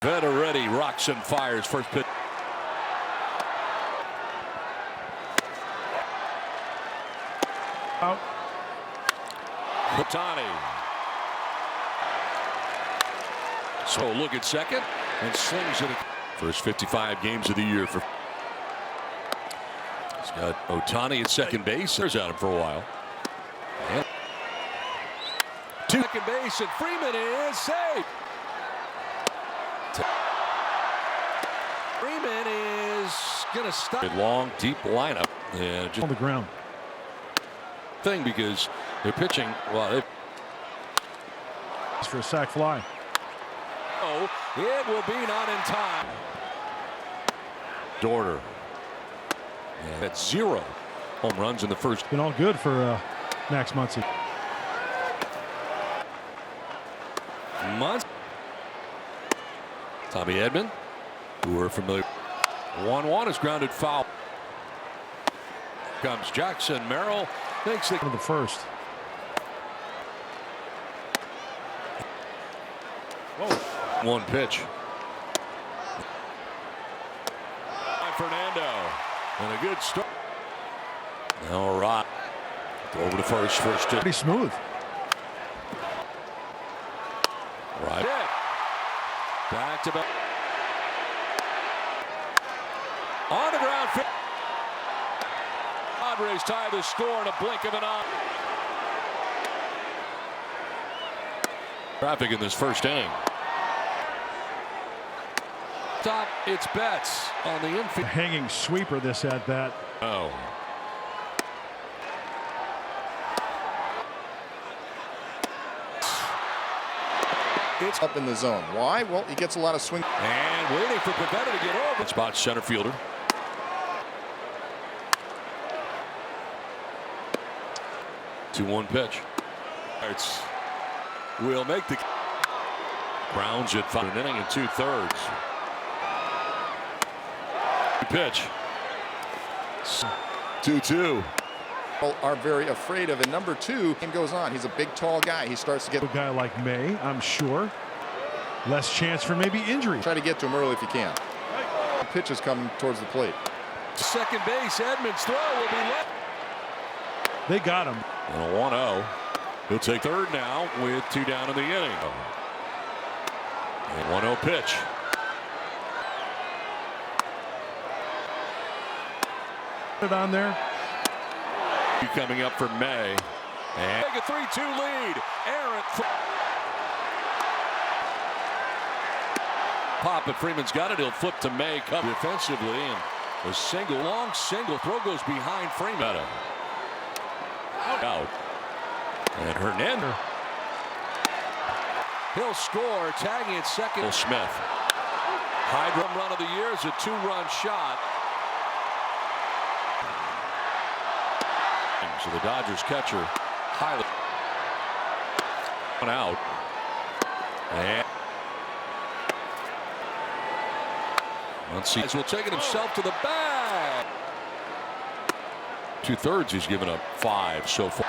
Already rocks and fires. First pitch. Out. Ohtani. So look at second and slings it. First 55 games of the year for. He's got Ohtani at second base. There's at him for a while. And to second base, and Freeman is safe. Freeman is going to stop. Long, deep lineup. Yeah, just On the ground. Thing because they're pitching. Well, For a sac fly. oh, it will be not in time. Dorter. Yeah, that's 0 home runs in the first. Been all good for Max Muncy. Month. Tommy Edman, who we're familiar. 1-1 is grounded foul. Comes Jackson. Merrill makes the first. Whoa. One pitch. Fernando and a good start. All right. Over to first. Pretty smooth. Right. Back to back. On the ground. Padres tie the score in a blink of an eye. Traffic in this first inning. Top, it's Betts on the infield. Hanging sweeper this at bat. Oh. It's up in the zone. Why? Well, he gets a lot of swing. And waiting for Pivetta to get over. Spot center fielder. Two-one pitch. Will make the grounds at 5 inning and 2/3. Pitch. 2-2. Are very afraid of. And number 2, game goes on. He's a big, tall guy. He starts to get. A guy like May, I'm sure. Less chance for maybe injury. Try to get to him early if you can. Pitch is coming towards the plate. Second base, Edmonds' throw will be left. They got him. And a 1-0. He'll take third now with 2 down in the inning. And 1-0 pitch. Put it on there. Coming up for May. And take a 3-2 lead. Aaron. Pop, but Freeman's got it. He'll flip to May. Come defensively. And a long single throw goes behind Freeman. Out. And Hernandez. He'll score. Tagging at second. Smith. High run of the year is a 2-run shot. So the Dodgers catcher highly out. And Muncy will take it himself to the bag. 2/3 he's given up 5 so far.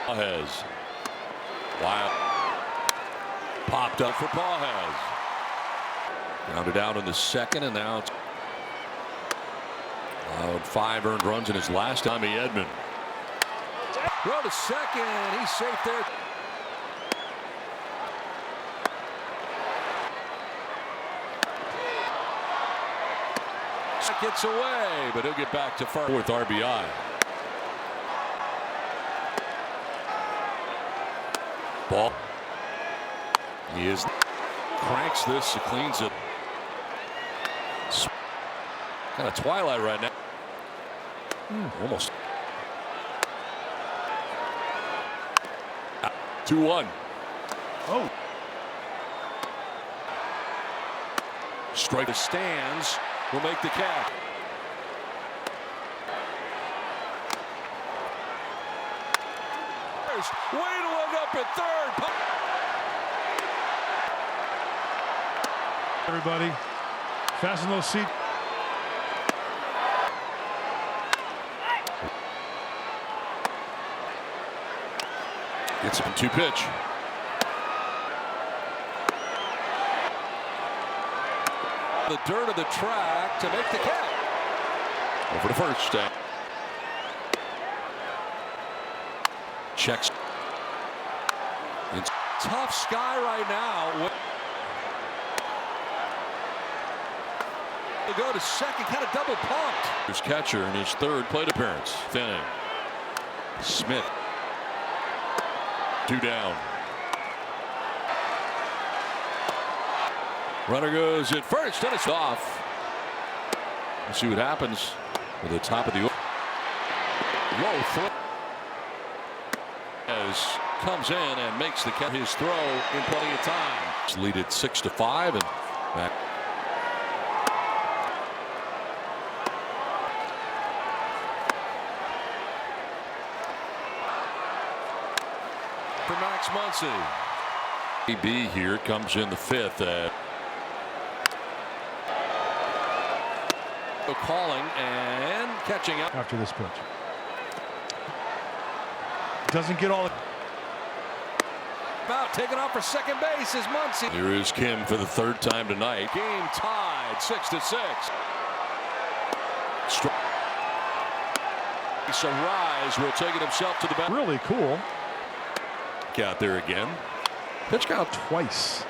Pages. Wild. Popped up for Pages. Grounded out in the second, and now it's 5 earned runs in his last time. Edman. Throw to second. He's safe there. Gets away, but he'll get back to first. 4th RBI. Ball. He is. Cranks this. He cleans it. Kind of twilight right now. Almost. 2-1. Oh. Strike the stands. Will make the catch. First, Wade up at third. Everybody, fasten those seats. Gets him 2 pitch. The dirt of the track to make the catch. Over to first. Checks. It's tough sky right now. To go to second, kind of double pumped. Here's catcher in his third plate appearance. Thinning. Smith. 2 down. Runner goes at first, and it's off. Let's see what happens with the top of the low throw. As comes in and makes his throw in plenty of time. Let's lead it 6-5 and back. For Max Muncy. MLB here comes in the 5th. Calling and catching up after this pitch. Doesn't get all the about taken off for second base is Muncy. Here is Kim for the 3rd time tonight. Game tied 6-6. So Rise will take it himself to the bench. Really cool. Out there again. Pitch count twice.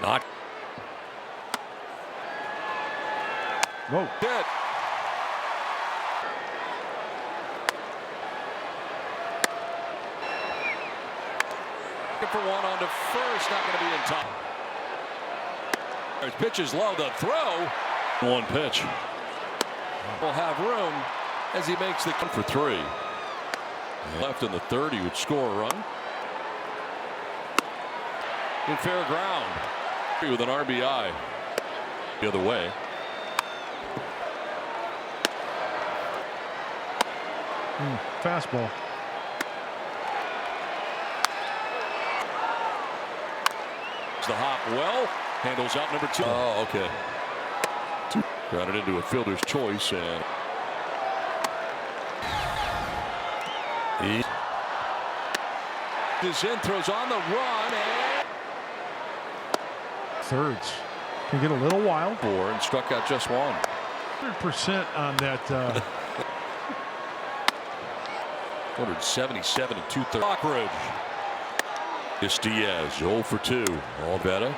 Not. Whoa. Dead. For one on to first, not going to be in time. His pitch is low. The throw. One pitch. Will have room as he makes the for 3. Left in the 3rd, he would score a run. In fair ground with an RBI the other way. Fastball. The hop well, handles out number 2. Oh, okay. Grounded into a fielder's choice, and he is in, throws on the run, and thirds can get a little wild. 4 and struck out just 1. 100% on that. 177 and 2/3. Lockridge. This Diaz 0 for 2. All better.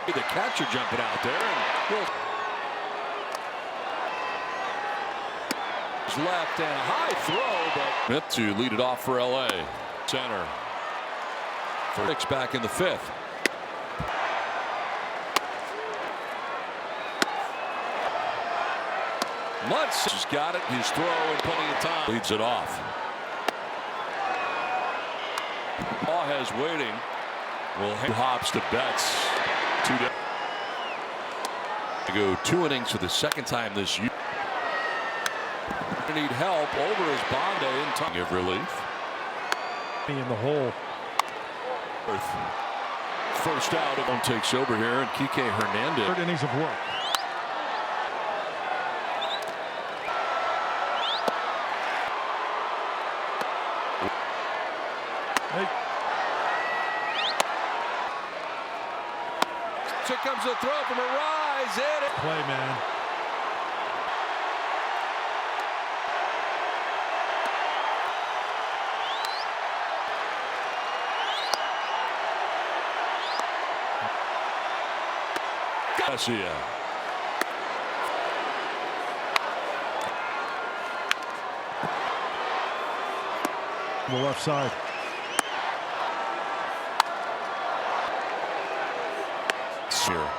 The catcher jumping out there. And left and a high throw, but Smith to lead it off for LA. Center. For Hicks back in the 5th. Muntz has got it. His throw in plenty of time. Leads it off. Paul has waiting. Will hops to Betts. 2 down. To go 2 innings for the 2nd time this year. Need help over his Bonda in time. Give relief. In the hole. First out. One takes over here, and Kike Hernandez. 3rd innings of work. Hey. Here comes the throw from Rise. In it. Play, man. Garcia. The left side. Here.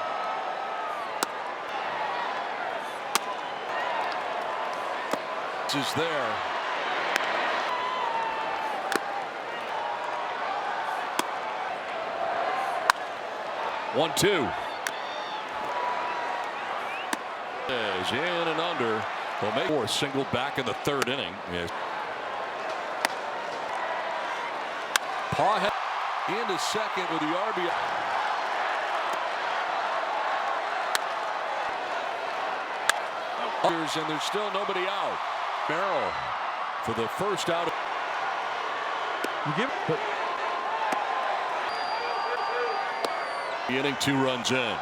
This is there. One, 2. Is in and under. Will make 4 singled back in the 3rd inning. Yes. Paw into second with the RBI. And there's still nobody out. Merrill for the first out. You give, but The inning, 2 runs in.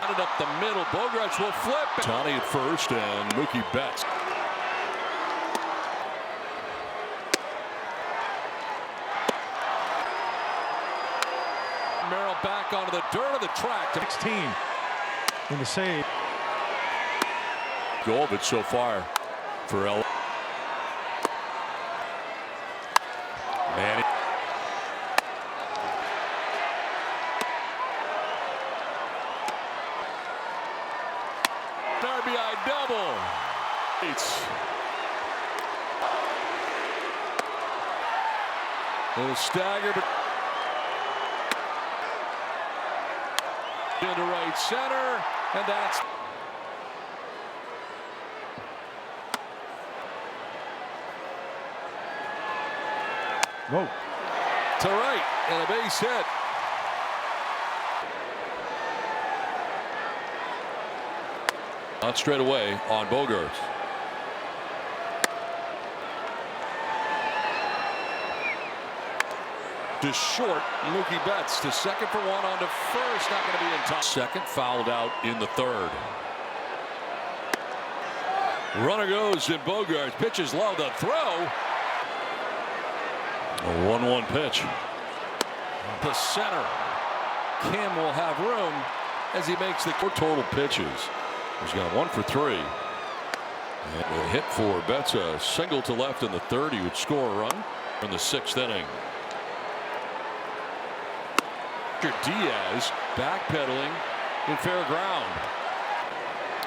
Up the middle, Bogarts will flip. Tony at first and Mookie Betts. Merrill back onto the dirt of the track. 16 in the save. Goal of it so far for LA. Man. RBI double. Little stagger, but into right center, and that's Whoa. to right, and a base hit. Not straight away on Bogarts. To short, Mookie Betts to second for 1 on to first. Not going to be in time. Second, fouled out in the third. Runner goes in Bogarts. Pitches low. The throw. A 1-1 pitch. The center. Kim will have room as he makes the 4 total pitches. He's got 1 for 3. And a hit for Betts, a single to left in the third. He would score a run in the 6th inning. Diaz backpedaling in fair ground.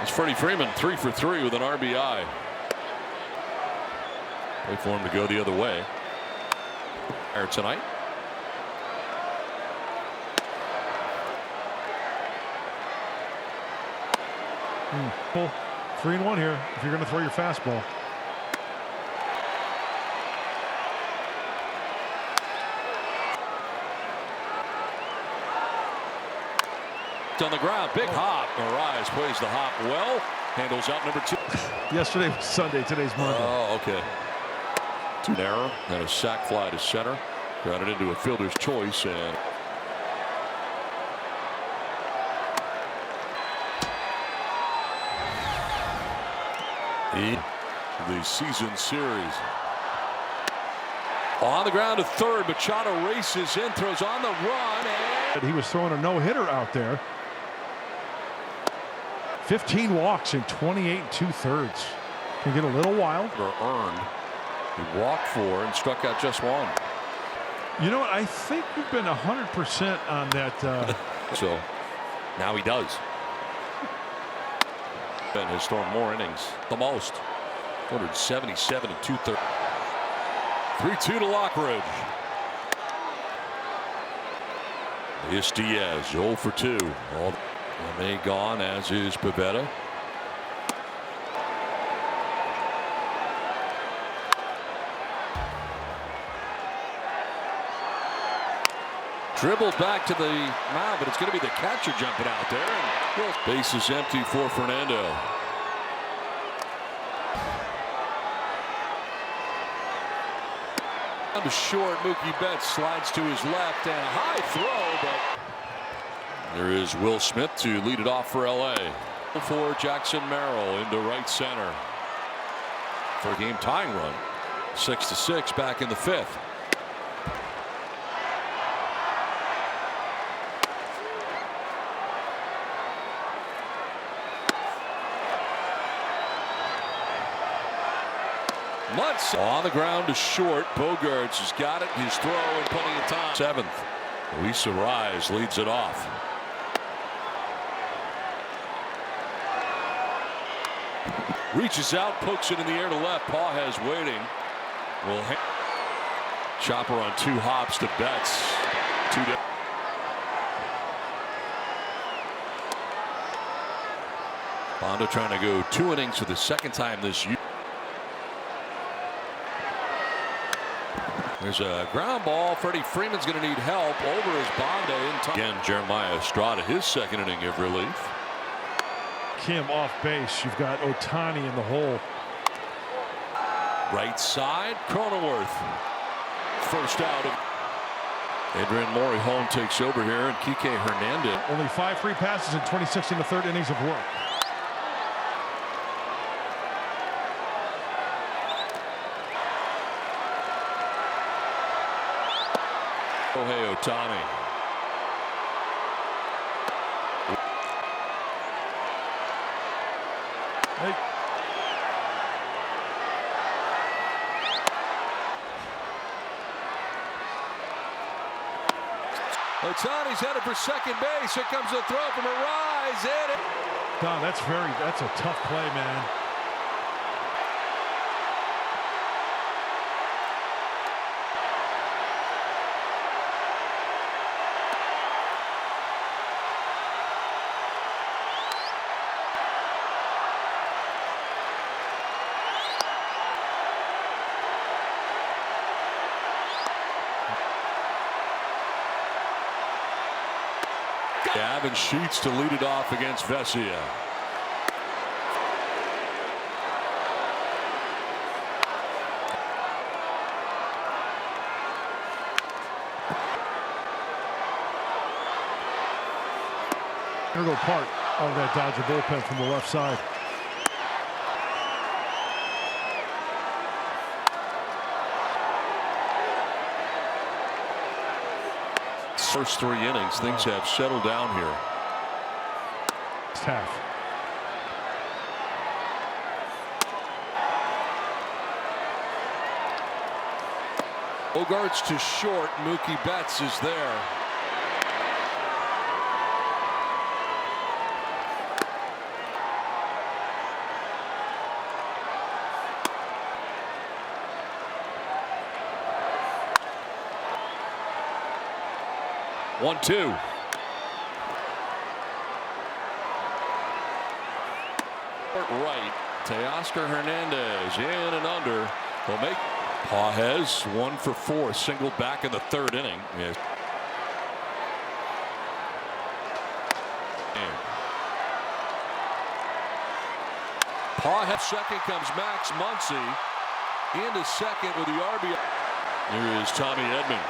It's Freddie Freeman 3 for 3 with an RBI. Wait for him to go the other way. Here tonight. Well, 3-1 here if you're going to throw your fastball. On the ground, big hop. Arise plays the hop well. Handles out number 2. Yesterday was Sunday. Today's Monday. Oh, okay. Too narrow and a sac fly to center. Got it into a fielder's choice and. The season series. On the ground to third. Machado races in, throws on the run. And he was throwing a no-hitter out there. 15 walks in 28 2/3. Can get a little wild. Or earned. He walked 4 and struck out just 1. You know what? I think we've been 100% on that. So now he does. And has thrown more innings, the most. 177 and 2/3. 3-2 to Lockridge. Here's Diaz, 0 for 2. All May gone, as is Pivetta. Dribbled back to the mound, but it's going to be the catcher jumping out there. And base is empty for Fernando. On the short, Mookie Betts slides to his left and a high throw, but there is Will Smith to lead it off for LA. For Jackson Merrill into right center for a game tying run. 6-6 back in the 5th. Lutz on the ground to short. Bogarts has got it. His throw and plenty of time. 7th. Luis Rise leads it off. Reaches out, pokes it in the air to left. Pawez waiting. Will Chopper on 2 hops to Betts. 2 down. Bondo trying to go 2 innings for the 2nd time this year. There's a ground ball. Freddie Freeman's going to need help over his Bondo in time. Again, Jeremiah Estrada, his 2nd inning of relief. Kim off base. You've got Ohtani in the hole. Right side, Cronenworth. First out. Adrian Morejon takes over here, and Kike Hernandez. Only 5 free passes in 26 in the third innings of work. Shohei Ohtani. Hey. Ohtani's headed for second base. Here comes a throw from Arise. Don, that's a tough play, man. Gavin Sheets to lead it off against Vesia. Integral part of that Dodger bullpen from the left side. First 3 innings, things have settled down here. It's half. Bogarts to short. Mookie Betts is there. One, two. Right. Teoscar Hernandez in and under. Will make. Pages 1 for 4. Singled back in the third inning. Yes. Pages second comes Max Muncy into second with the RBI. Here is Tommy Edman.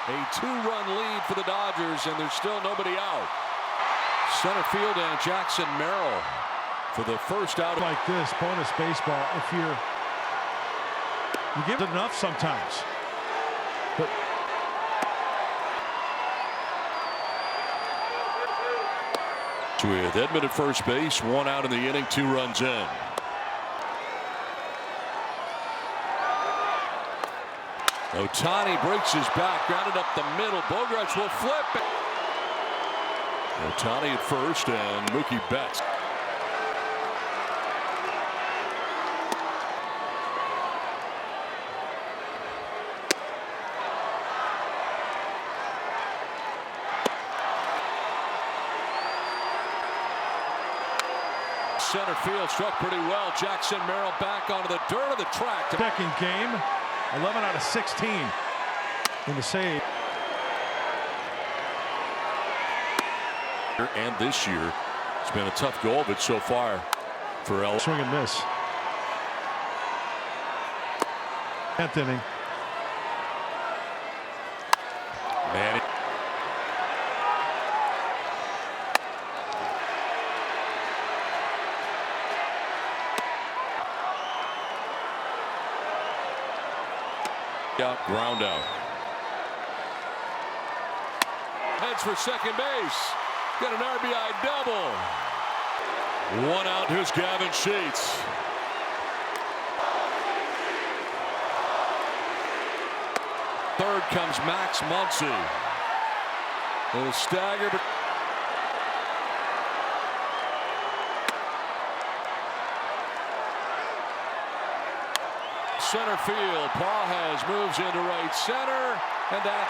A 2-run lead for the Dodgers, and there's still nobody out. Center field and Jackson Merrill for the first out. Like this, bonus baseball, if you give it enough sometimes. But with Edman at first base, 1 out in the inning, 2 runs in. Ohtani breaks his back, grounded up the middle. Bogarts will flip it. Ohtani at first and Mookie Betts. Center field struck pretty well. Jackson Merrill back onto the dirt of the track. Second game. 11 out of 16 in the save. And this year, it's been a tough go of it so far for El. Swing and miss. 10th inning. Man. Out, ground out. Heads for second base. Got an RBI double. 1 out. Here's Gavin Sheets. Third comes Max Muncy. A little stagger, but center field. Pages moves into right center, and that's